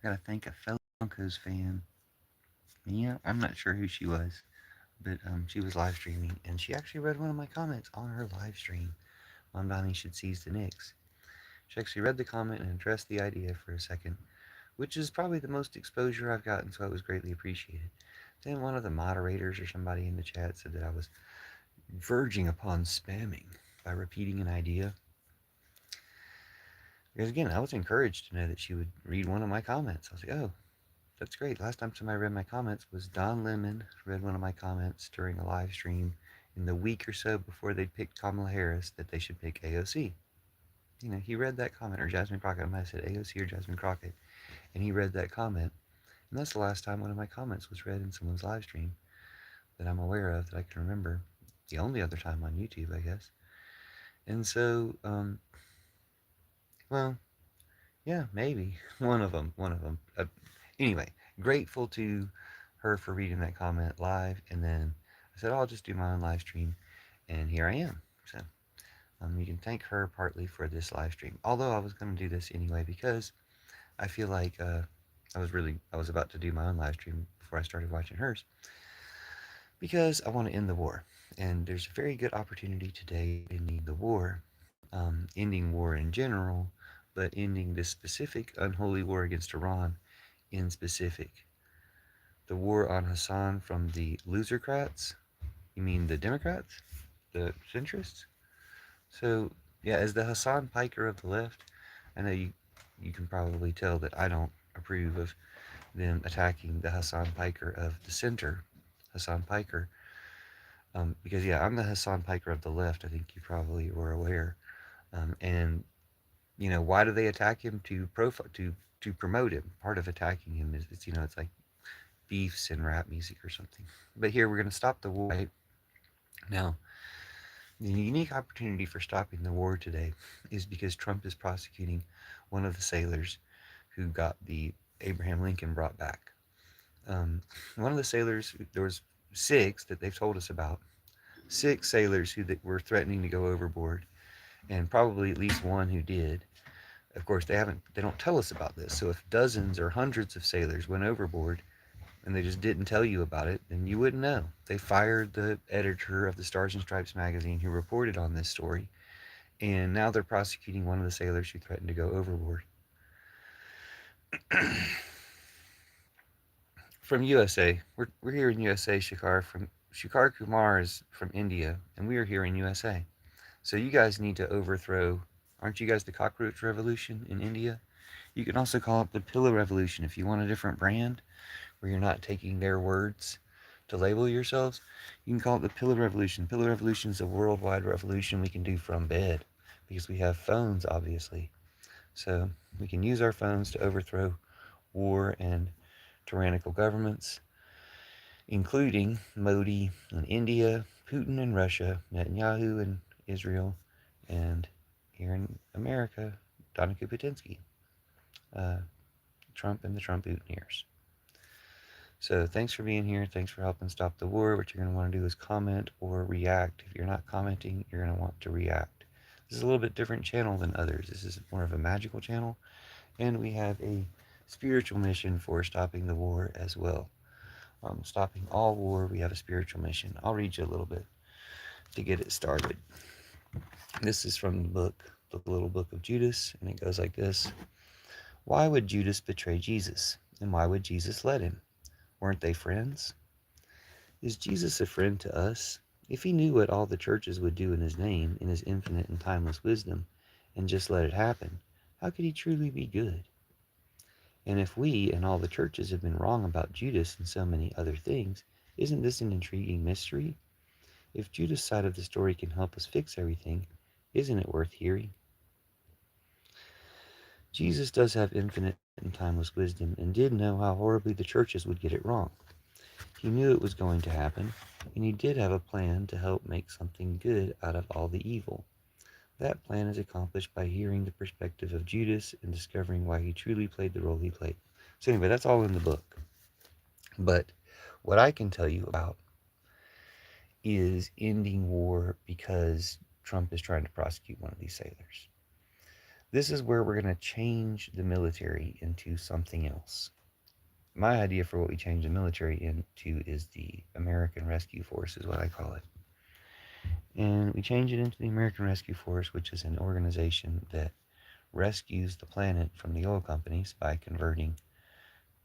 Gotta thank a fellow Broncos fan. Yeah, I'm not sure who she was, but she was live streaming, and she actually read one of my comments on her live stream. Mom Donnie should seize the Knicks. She actually read the comment and addressed the idea for a second, which is probably the most exposure I've gotten, so it was greatly appreciated. Then one of the moderators or somebody in the chat said that I was verging upon spamming by repeating an idea. Because again, I was encouraged to know that she would read one of my comments. I was like, oh, that's great. Last time somebody read my comments was Don Lemon read one of my comments during a live stream in the week or so before they picked Kamala Harris that they should pick AOC. You know, he read that comment, or Jasmine Crockett. I might have said AOC or Jasmine Crockett, and he read that comment. And that's the last time one of my comments was read in someone's live stream that I'm aware of that I can remember. The only other time on YouTube, I guess. And so, well, yeah, maybe one of them. One of them. Anyway, grateful to her for reading that comment live, and then I said, oh, I'll just do my own live stream, and here I am. So you can thank her partly for this live stream. Although I was going to do this anyway because I feel like I was about to do my own live stream before I started watching hers because I want to end the war, and there's a very good opportunity today for ending the war, ending war in general, but ending this specific unholy war against Iran in specific. The war on Hassan from the losercrats? You mean the Democrats? The centrists? So, yeah, as the Hassan Piker of the left, I know you can probably tell that I don't approve of them attacking the Hassan Piker of the center, Hassan Piker, because yeah, I'm the Hassan Piker of the left. I think you probably were aware. And you know, why do they attack him? To promote him. Part of attacking him is it's, you know, it's like beefs and rap music or something. But here we're going to stop the war. Right? Now, the unique opportunity for stopping the war today is because Trump is prosecuting one of the sailors who got the Abraham Lincoln brought back. One of the sailors, there was six that they've told us about, six sailors who were threatening to go overboard, and probably at least one who did. Of course, they don't tell us about this. So if dozens or hundreds of sailors went overboard and they just didn't tell you about it, then you wouldn't know. They fired the editor of the Stars and Stripes magazine who reported on this story, and now they're prosecuting one of the sailors who threatened to go overboard. From USA, we're here in USA, Shikar. From Shikar Kumar is from India, and we are here in USA. So you guys need to overthrow. Aren't you guys the cockroach revolution in India? You can also call it the pillow revolution if you want a different brand where you're not taking their words to label yourselves. You can call it the pillow revolution. Pillow revolution is a worldwide revolution we can do from bed because we have phones, obviously. So we can use our phones to overthrow war and tyrannical governments, including Modi in India, Putin in Russia, Netanyahu in Israel, and here in America, Donna Kupatinsky, uh, Trump and the Trump Trumpoutineers. So thanks for being here. Thanks for helping stop the war. What you're going to want to do is comment or react. If you're not commenting, you're going to want to react. This is a little bit different channel than others. This is more of a magical channel, and we have a spiritual mission for stopping the war as well. Stopping all war, we have a spiritual mission. I'll read you a little bit to get it started. This is from the little book of Judas, and it goes like this. Why would Judas betray Jesus? And why would Jesus let him? Weren't they friends? Is Jesus a friend to us? If he knew what all the churches would do in his name, in his infinite and timeless wisdom, and just let it happen, how could he truly be good? And if we and all the churches have been wrong about Judas and so many other things, isn't this an intriguing mystery? If Judas' side of the story can help us fix everything, isn't it worth hearing? Jesus does have infinite and timeless wisdom and did know how horribly the churches would get it wrong. He knew it was going to happen, and he did have a plan to help make something good out of all the evil. That plan is accomplished by hearing the perspective of Judas and discovering why he truly played the role he played. So anyway, that's all in the book. But what I can tell you about is ending war because Trump is trying to prosecute one of these sailors. This is where we're going to change the military into something else. My idea for what we change the military into is the American Rescue Force, is what I call it. And we change it into the American Rescue Force, which is an organization that rescues the planet from the oil companies by converting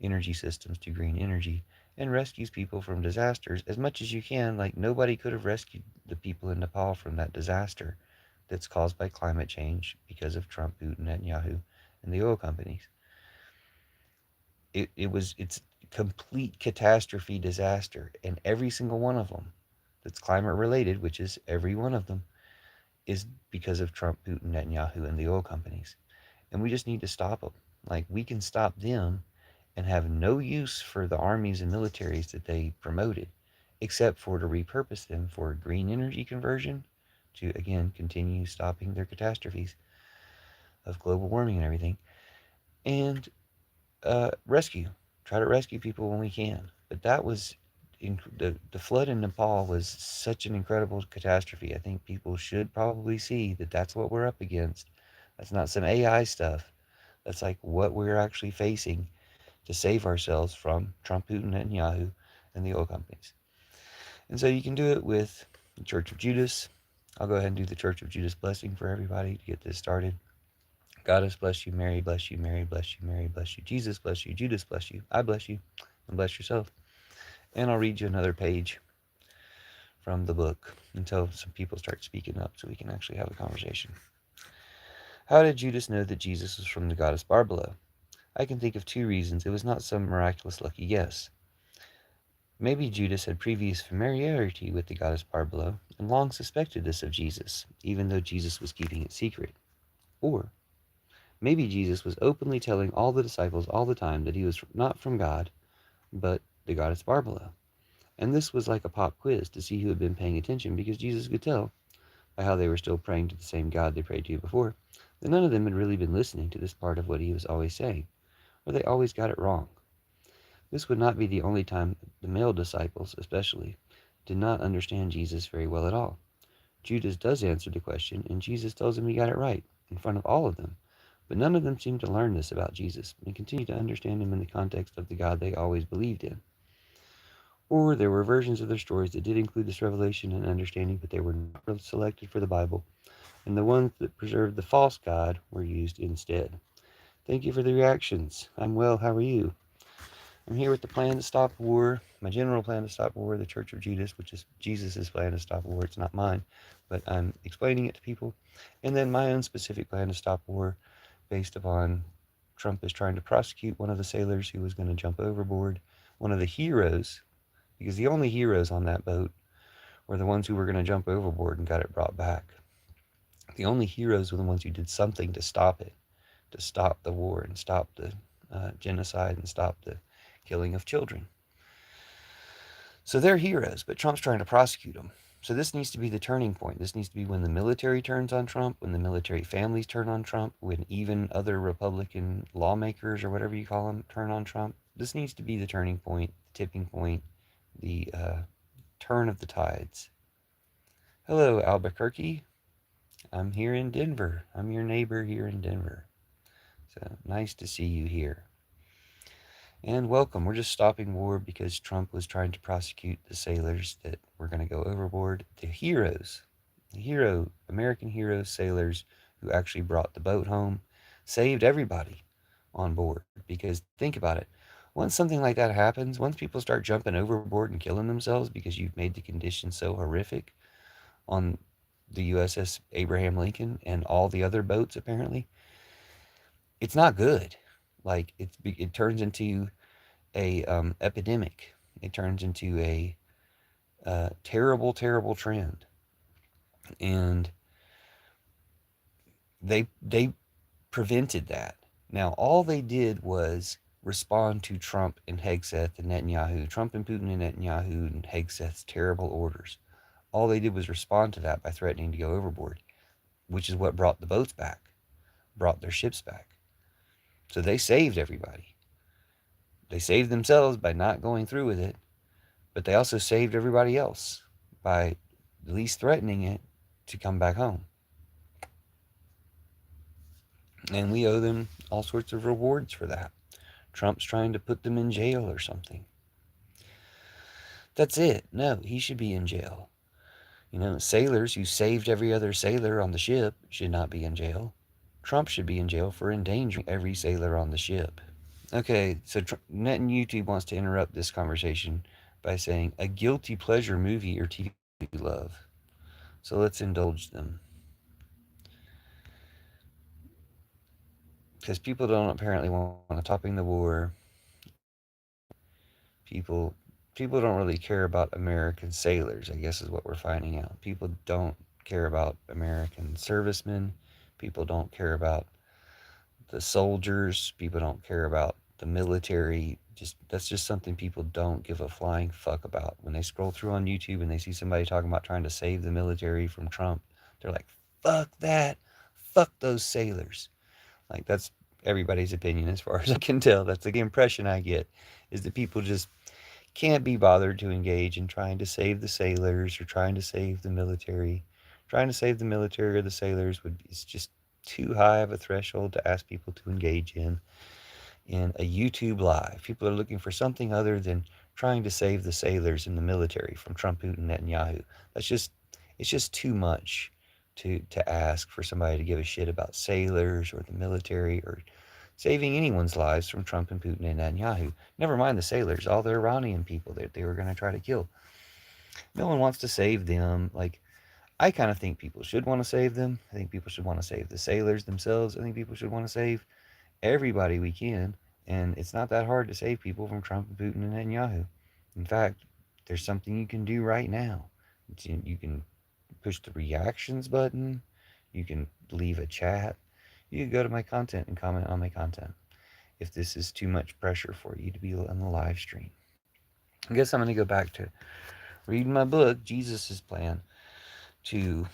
energy systems to green energy, and rescues people from disasters as much as you can. Like, nobody could have rescued the people in Nepal from that disaster that's caused by climate change because of Trump, Putin, Netanyahu, and the oil companies. It's complete catastrophe disaster, and every single one of them that's climate related, which is every one of them, is because of Trump, Putin, Netanyahu, and the oil companies. And we just need to stop them. Like, we can stop them and have no use for the armies and militaries that they promoted, except for to repurpose them for green energy conversion to, again, continue stopping their catastrophes of global warming and everything, and rescue. Try to rescue people when we can. But that was the flood in Nepal was such an incredible catastrophe. I think people should probably see that that's what we're up against. That's not some AI stuff. That's like what we're actually facing to save ourselves from Trump, Putin, Netanyahu, and the oil companies. And so you can do it with the Church of Judas. I'll go ahead and do the Church of Judas blessing for everybody to get this started. Goddess bless you, Mary bless you, Mary bless you, Mary bless you, Jesus bless you, Judas bless you, I bless you, and bless yourself. And I'll read you another page from the book until some people start speaking up so we can actually have a conversation. How did Judas know that Jesus was from the goddess Barbara? I can think of two reasons. It was not some miraculous lucky guess. Maybe Judas had previous familiarity with the goddess Barbara and long suspected this of Jesus, even though Jesus was keeping it secret. Or maybe Jesus was openly telling all the disciples all the time that he was not from God, but the goddess Barbara. And this was like a pop quiz to see who had been paying attention, because Jesus could tell, by how they were still praying to the same God they prayed to before, that none of them had really been listening to this part of what he was always saying, or they always got it wrong. This would not be the only time the male disciples, especially, did not understand Jesus very well at all. Judas does answer the question, and Jesus tells him he got it right, in front of all of them. But none of them seem to learn this about Jesus, and continue to understand him in the context of the God they always believed in. Or there were versions of their stories that did include this revelation and understanding, but they were not selected for the Bible, and the ones that preserved the false God were used instead. Thank you for the reactions. I'm well, how are you? I'm here with the plan to stop war, my general plan to stop war, the Church of Judas, which is Jesus' plan to stop war. It's not mine, but I'm explaining it to people. And then my own specific plan to stop war, based upon Trump is trying to prosecute one of the sailors who was going to jump overboard, one of the heroes, because the only heroes on that boat were the ones who were going to jump overboard and got it brought back. The only heroes were the ones who did something to stop it, to stop the war and stop the genocide and stop the killing of children. So they're heroes, but Trump's trying to prosecute them. So this needs to be the turning point. This needs to be when the military turns on Trump, when the military families turn on Trump, when even other Republican lawmakers or whatever you call them turn on Trump. This needs to be the turning point, the tipping point, the turn of the tides. Hello, Albuquerque. I'm here in Denver. I'm your neighbor here in Denver. So nice to see you here. And welcome. We're just stopping war because Trump was trying to prosecute the sailors that were going to go overboard. The heroes, American heroes, sailors who actually brought the boat home, saved everybody on board. Because think about it. Once something like that happens, once people start jumping overboard and killing themselves because you've made the conditions so horrific on the USS Abraham Lincoln and all the other boats, apparently, it's not good. Like, it turns into a epidemic. It turns into a terrible, terrible trend, and they prevented that. Now, all they did was respond to Trump and Hegseth and Netanyahu, Trump and Putin and Netanyahu and Hegseth's terrible orders. All they did was respond to that by threatening to go overboard, which is what brought the boats back, brought their ships back. So they saved everybody. They saved themselves by not going through with it, but they also saved everybody else by at least threatening it to come back home. And we owe them all sorts of rewards for that. Trump's trying to put them in jail or something. That's it. No, he should be in jail. Sailors who saved every other sailor on the ship should not be in jail. Trump should be in jail for endangering every sailor on the ship. Okay, so Net and YouTube wants to interrupt this conversation by saying a guilty pleasure movie or TV show you love. So let's indulge them. Because people don't apparently want to topping the war. People people don't really care about American sailors, I guess is what we're finding out. People don't care about American servicemen. People don't care about the soldiers. People don't care about the military. Just that's just something people don't give a flying fuck about. When they scroll through on YouTube and they see somebody talking about trying to save the military from Trump, they're like, "Fuck that. Fuck those sailors." Like that's everybody's opinion as far as I can tell. That's the impression I get is that people just can't be bothered to engage in trying to save the sailors or trying to save the military. Trying to save the military or the sailors is just too high of a threshold to ask people to engage in a YouTube live. People are looking for something other than trying to save the sailors in the military from Trump, Putin, Netanyahu. It's just too much to ask for somebody to give a shit about sailors or the military or saving anyone's lives from Trump and Putin and Netanyahu. Never mind the sailors, all the Iranian people that they were going to try to kill. No one wants to save them. Like, I kind of think people should want to save them. I think people should want to save the sailors themselves. I think people should want to save everybody we can. And it's not that hard to save people from Trump and Putin and Netanyahu. In fact, there's something you can do right now. You can push the reactions button. You can leave a chat. You can go to my content and comment on my content if this is too much pressure for you to be on the live stream. I guess I'm going to go back to reading my book, Jesus' Plan to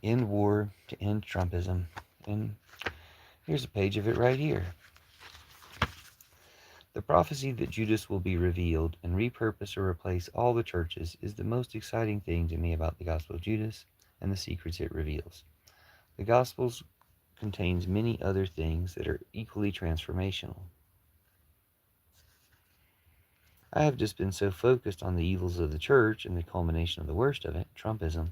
end war, to end Trumpism. And here's a page of it right here. The prophecy that Judas will be revealed and repurpose or replace all the churches is the most exciting thing to me about the Gospel of Judas and the secrets it reveals. The Gospels contains many other things that are equally transformational. I have just been so focused on the evils of the church and the culmination of the worst of it, Trumpism,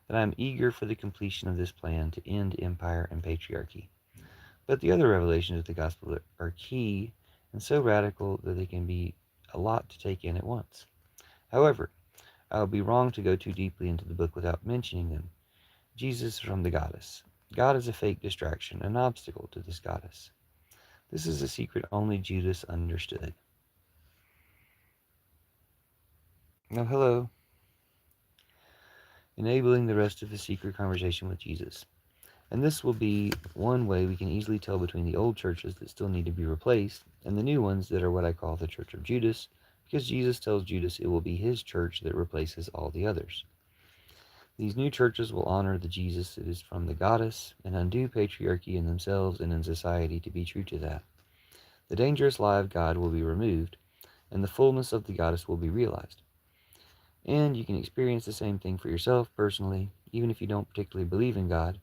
that I am eager for the completion of this plan to end empire and patriarchy. But the other revelations of the gospel are key and so radical that they can be a lot to take in at once. However, I would be wrong to go too deeply into the book without mentioning them. Jesus from the goddess. God is a fake distraction, an obstacle to this goddess. This is a secret only Judas understood. Now, hello. Enabling the rest of the secret conversation with Jesus. And this will be one way we can easily tell between the old churches that still need to be replaced and the new ones that are what I call the Church of Judas, because Jesus tells Judas it will be his church that replaces all the others. These new churches will honor the Jesus that is from the goddess and undo patriarchy in themselves and in society to be true to that. The dangerous lie of God will be removed, and the fullness of the goddess will be realized. And you can experience the same thing for yourself personally, even if you don't particularly believe in God,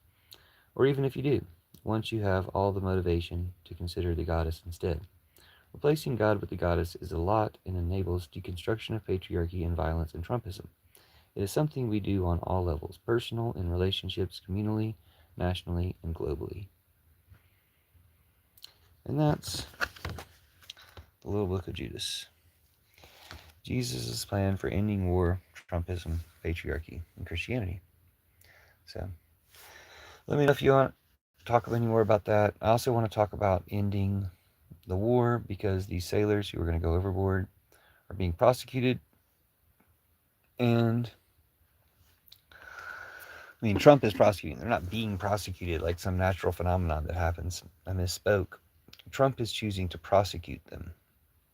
or even if you do, once you have all the motivation to consider the goddess instead. Replacing God with the goddess is a lot and enables deconstruction of patriarchy and violence and Trumpism. It is something we do on all levels, personal, in relationships, communally, nationally, and globally. And that's the little book of Judas. Jesus' plan for ending war, Trumpism, patriarchy, and Christianity. So, let me know if you want to talk any more about that. I also want to talk about ending the war because these sailors who are going to go overboard are being prosecuted. And, I mean, Trump is prosecuting. They're not being prosecuted like some natural phenomenon that happens. I misspoke. Trump is choosing to prosecute them,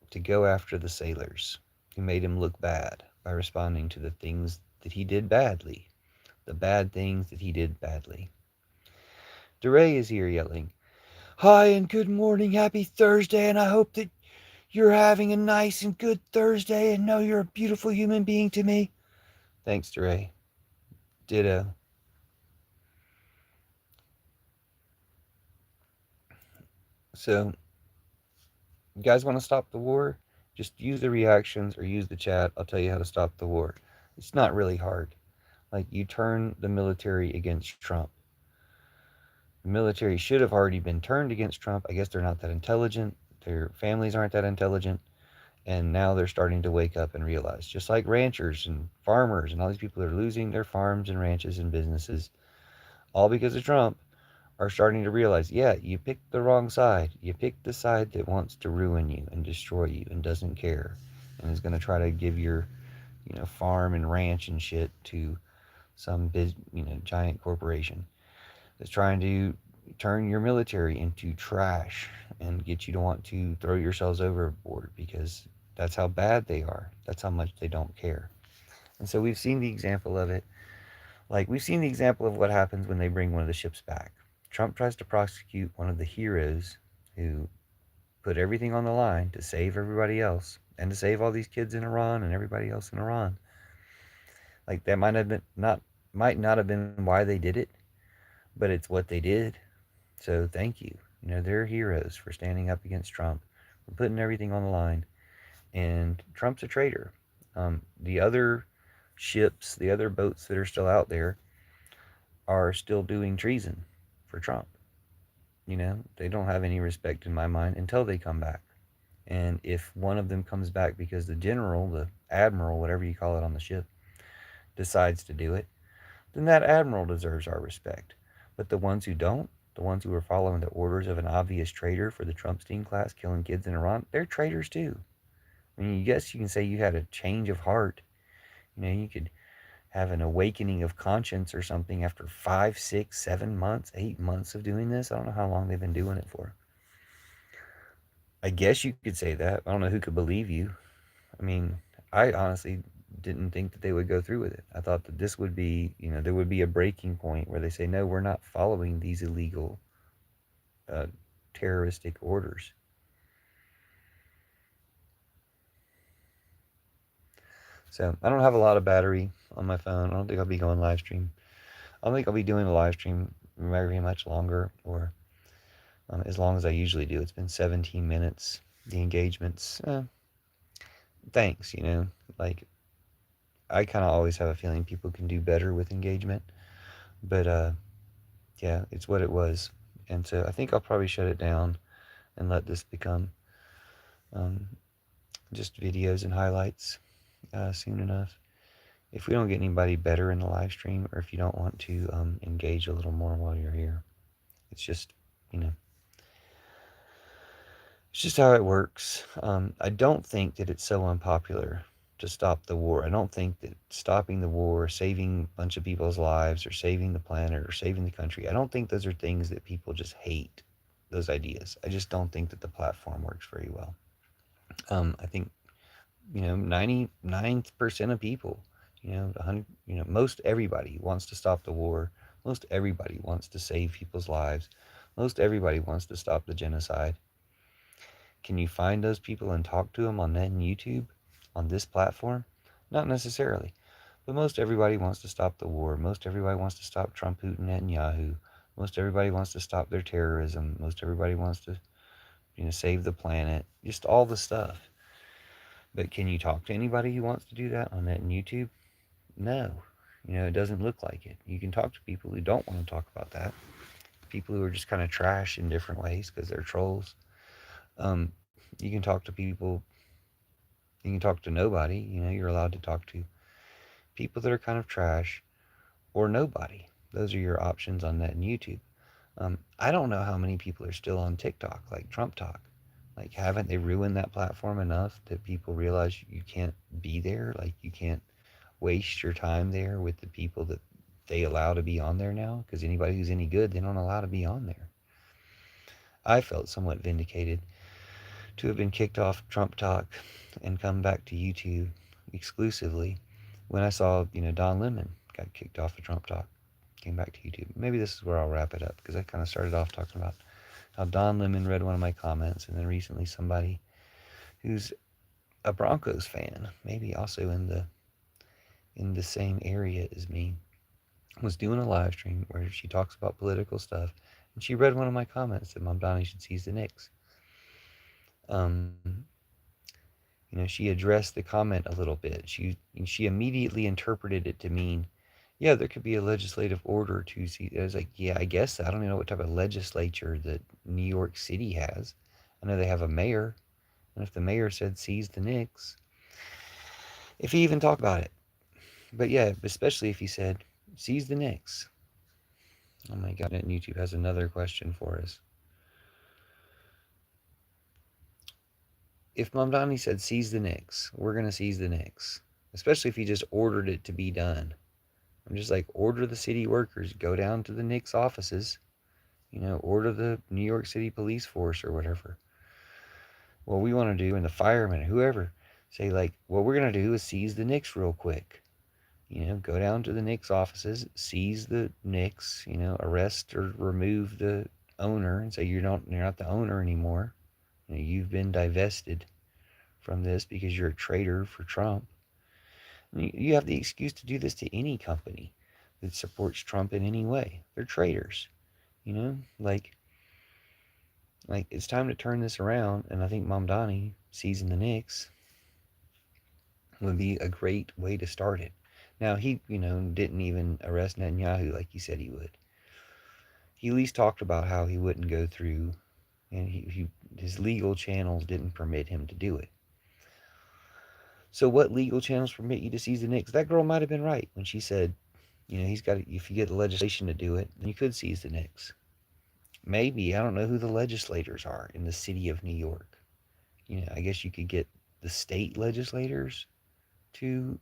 to go after the sailors who made him look bad by responding to the things that he did badly, the bad things that he did badly. DeRay is here yelling, "Hi and good morning, happy Thursday, and I hope that you're having a nice and good Thursday and know you're a beautiful human being to me." Thanks, DeRay. Ditto. So, you guys want to stop the war? Just use the reactions or use the chat. I'll tell you how to stop the war. It's not really hard. Like, you turn the military against Trump. The military should have already been turned against Trump. I guess they're not that intelligent. Their families aren't that intelligent. And now they're starting to wake up and realize, just like ranchers and farmers and all these people that are losing their farms and ranches and businesses, all because of Trump, are starting to realize, yeah, you picked the wrong side. You picked the side that wants to ruin you and destroy you and doesn't care and is going to try to give your, farm and ranch and shit to some giant corporation that's trying to turn your military into trash and get you to want to throw yourselves overboard because that's how bad they are. That's how much they don't care. And so we've seen the example of it. Like, we've seen the example of what happens when they bring one of the ships back. Trump tries to prosecute one of the heroes who put everything on the line to save everybody else and to save all these kids in Iran and everybody else in Iran. Like, that might not have been why they did it, but it's what they did. So thank you. They're heroes for standing up against Trump, for putting everything on the line. And Trump's a traitor. The other ships, the other boats that are still out there, are still doing treason for Trump. They don't have any respect in my mind until they come back. And if one of them comes back because the general, the admiral, whatever you call it on the ship, decides to do it, then that admiral deserves our respect. But the ones who don't, the ones who are following the orders of an obvious traitor for the Trumpstein class killing kids in Iran, they're traitors too. I mean, yes, you can say you had a change of heart. You could have an awakening of conscience or something after 5, 6, 7 months, 8 months of doing this. I don't know how long they've been doing it for. I guess you could say that. I don't know who could believe you. I mean, I honestly didn't think that they would go through with it. I thought that this would be, there would be a breaking point where they say, no, we're not following these illegal uh, terroristic orders. So I don't have a lot of battery on my phone. I don't think I'll be going live stream. I don't think I'll be doing a live stream very much longer or as long as I usually do. It's been 17 minutes. The engagements, thanks, like I kind of always have a feeling people can do better with engagement, but yeah, it's what it was. And so I think I'll probably shut it down and let this become um, just videos and highlights soon enough. If we don't get anybody better in the live stream, or if you don't want to engage a little more while you're here, it's just, you know, it's just how it works. I don't think that it's so unpopular to stop the war. I don't think that stopping the war, saving a bunch of people's lives, or saving the planet, or saving the country, I don't think those are things that people just hate, those ideas. I just don't think that the platform works very well. I think, 99% of people, 100, most everybody wants to stop the war. Most everybody wants to save people's lives. Most everybody wants to stop the genocide. Can you find those people and talk to them on net and YouTube, on this platform? Not necessarily. But most everybody wants to stop the war. Most everybody wants to stop Trump, Putin, Netanyahu. Most everybody wants to stop their terrorism. Most everybody wants to, save the planet. Just all the stuff. But can you talk to anybody who wants to do that on net and YouTube? No. It doesn't look like it. You can talk to people who don't want to talk about that. People who are just kind of trash in different ways because they're trolls. You can talk to people. You can talk to nobody. You're allowed to talk to people that are kind of trash or nobody. Those are your options on net and YouTube. I don't know how many people are still on TikTok, like Trump Talk. Like, haven't they ruined that platform enough that people realize you can't be there? Like, you can't waste your time there with the people that they allow to be on there now? Because anybody who's any good, they don't allow to be on there. I felt somewhat vindicated to have been kicked off Trump Talk and come back to YouTube exclusively when I saw, Don Lemon got kicked off of Trump Talk, came back to YouTube. Maybe this is where I'll wrap it up because I kind of started off talking about how Don Lemon read one of my comments, and then recently somebody who's a Broncos fan, maybe also in the same area as me, was doing a live stream where she talks about political stuff, She read one of my comments that Mom Donnie should seize the Knicks. Um, she addressed the comment a little bit. She immediately interpreted it to mean, yeah, there could be a legislative order to see. I was like, yeah, I guess. I don't even know what type of legislature that New York City has. I know they have a mayor, and if the mayor said seize the Knicks, if he even talked about it, but yeah, especially if he said seize the Knicks. Oh my God, and YouTube has another question for us. If Mamdani said seize the Knicks, we're gonna seize the Knicks. Especially if he just ordered it to be done. I'm just like, order the city workers, go down to the Knicks offices, order the New York City police force or whatever. What we want to do, and the firemen, whoever, say like, what we're gonna do is seize the Knicks real quick. Go down to the Knicks offices, seize the Knicks, arrest or remove the owner and say you're not the owner anymore. You've been divested from this because you're a traitor for Trump. You have the excuse to do this to any company that supports Trump in any way. They're traitors, you know? Like it's time to turn this around, and I think Mamdani seizing the Knicks would be a great way to start it. Now he, didn't even arrest Netanyahu like he said he would. He at least talked about how he wouldn't go through, and his legal channels didn't permit him to do it. So what legal channels permit you to seize the Knicks? That girl might have been right when she said, he's got to, if you get the legislation to do it, then you could seize the Knicks. Maybe, I don't know who the legislators are in the city of New York. I guess you could get the state legislators to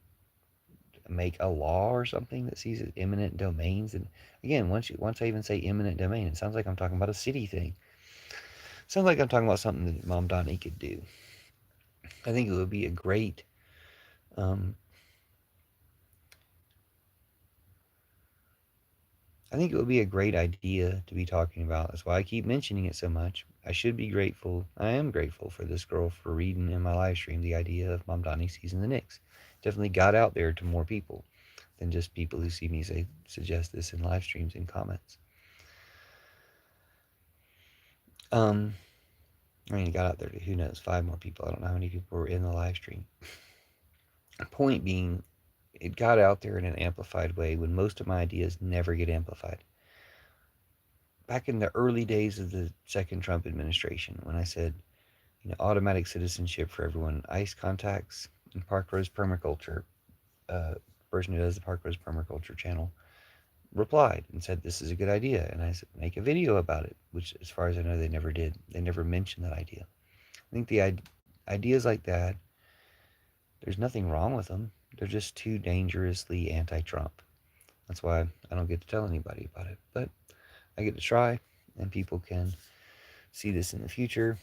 make a law or something that seizes eminent domains. And again, once I even say eminent domain, it sounds like I'm talking about a city thing. It sounds like I'm talking about something that Mom Donnie could do. I think it would be a great um, I think it would be a great idea to be talking about. That's why I keep mentioning it so much. I should be grateful. I am grateful for this girl for reading in my live stream the idea of Mom Donnie seizing the Knicks. Definitely got out there to more people than just people who see me suggest this in live streams and comments. Um, I mean, it got out there to, who knows, 5 more people. I don't know how many people were in the live stream. Point being, it got out there in an amplified way when most of my ideas never get amplified. Back in the early days of the second Trump administration, when I said, automatic citizenship for everyone, ICE contacts, and Park Rose Permaculture, person who does the Park Rose Permaculture channel, replied and said this is a good idea. And I said, make a video about it, which as far as I know, they never did. They never mentioned that idea. I think the ideas like that, there's nothing wrong with them. They're just too dangerously anti-Trump. That's why I don't get to tell anybody about it. But I get to try, and people can see this in the future.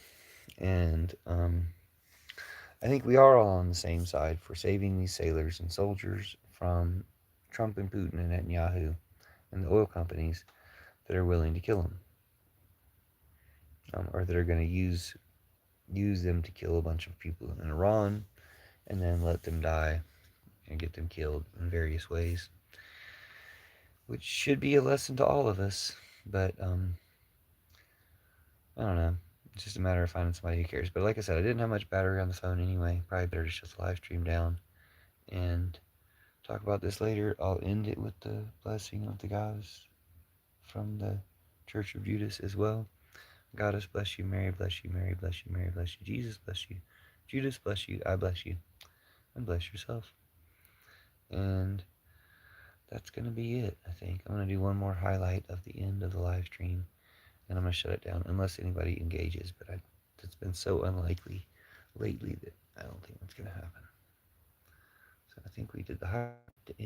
And I think we are all on the same side for saving these sailors and soldiers from Trump and Putin and Netanyahu and the oil companies that are willing to kill them, or that are going to use them to kill a bunch of people in Iran and then let them die and get them killed in various ways, which should be a lesson to all of us. But I don't know. It's just a matter of finding somebody who cares. But like I said, I didn't have much battery on the phone anyway. Probably better to shut the live stream down and talk about this later. I'll end it with the blessing of the gods from the Church of Judas as well. Goddess bless you, Mary bless you, Mary bless you, Mary bless you, Jesus bless you, Judas bless you, I bless you, and bless yourself. And that's going to be it, I think. I'm going to do one more highlight of the end of the live stream, and I'm going to shut it down unless anybody engages, but it's been so unlikely lately that I don't think that's going to happen. So I think we did the highlight to end.